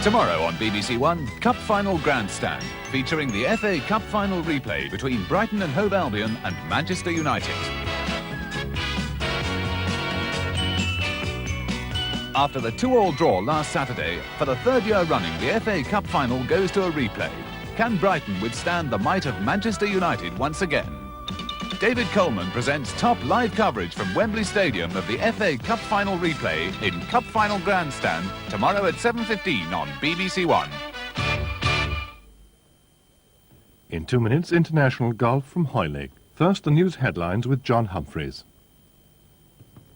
Tomorrow on BBC One, Cup Final Grandstand, featuring the FA Cup Final replay between Brighton and Hove Albion and Manchester United. After the 2-2 draw last Saturday, for the third year running, the FA Cup Final goes to a replay. Can Brighton withstand the might of Manchester United once again? David Coleman presents top live coverage from Wembley Stadium of the FA Cup Final replay in Cup Final Grandstand tomorrow at 7:15 on BBC One. In 2 minutes, international golf from Hoylake. First, the news headlines with John Humphreys.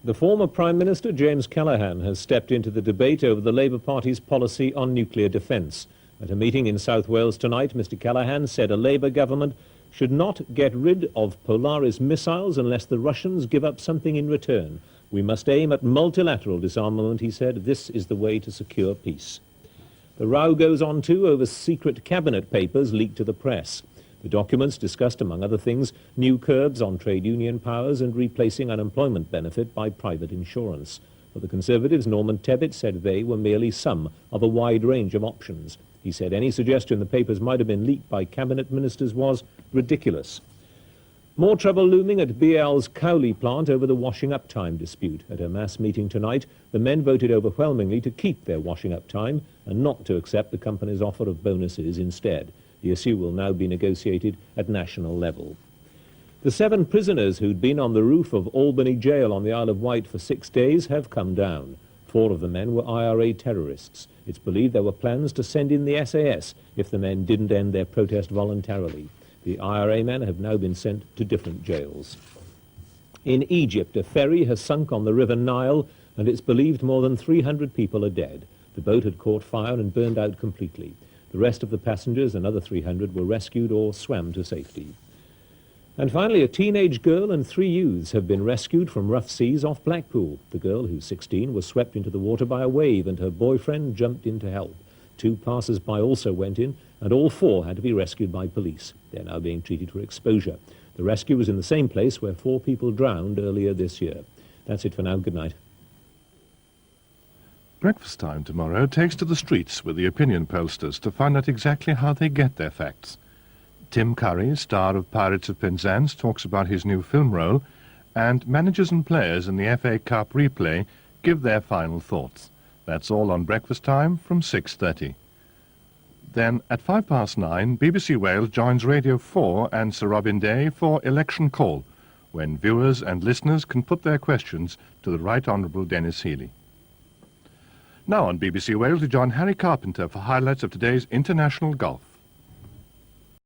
The former Prime Minister, James Callaghan, has stepped into the debate over the Labour Party's policy on nuclear defence. At a meeting in South Wales tonight, Mr Callaghan said a Labour government should not get rid of Polaris missiles unless the Russians give up something in return. We must aim at multilateral disarmament, he said. This is the way to secure peace. The row goes on too over secret cabinet papers leaked to the press. The documents discussed, among other things, new curbs on trade union powers and replacing unemployment benefit by private insurance. For the Conservatives, Norman Tebbit said they were merely some of a wide range of options. He said any suggestion the papers might have been leaked by cabinet ministers was ridiculous. More trouble looming at BL's Cowley plant over the washing up time dispute. At a mass meeting tonight, the men voted overwhelmingly to keep their washing up time and not to accept the company's offer of bonuses instead. The issue will now be negotiated at national level. The 7 prisoners who'd been on the roof of Albany Jail on the Isle of Wight for 6 days have come down. 4 of the men were IRA terrorists. It's believed there were plans to send in the SAS if the men didn't end their protest voluntarily. The IRA men have now been sent to different jails. In Egypt, a ferry has sunk on the River Nile, and it's believed more than 300 people are dead. The boat had caught fire and burned out completely. The rest of the passengers, another 300, were rescued or swam to safety. And finally, a teenage girl and 3 youths have been rescued from rough seas off Blackpool. The girl, who's 16, was swept into the water by a wave and her boyfriend jumped in to help. 2 passers-by also went in, and all 4 had to be rescued by police. They're now being treated for exposure. The rescue was in the same place where 4 people drowned earlier this year. That's it for now. Good night. Breakfast Time tomorrow takes to the streets with the opinion pollsters to find out exactly how they get their facts. Tim Curry, star of Pirates of Penzance, talks about his new film role, and managers and players in the FA Cup replay give their final thoughts. That's all on Breakfast Time from 6:30. Then at 9:05, BBC Wales joins Radio 4 and Sir Robin Day for Election Call, when viewers and listeners can put their questions to the Right Honourable Dennis Healy. Now on BBC Wales, we join Harry Carpenter for highlights of today's international golf.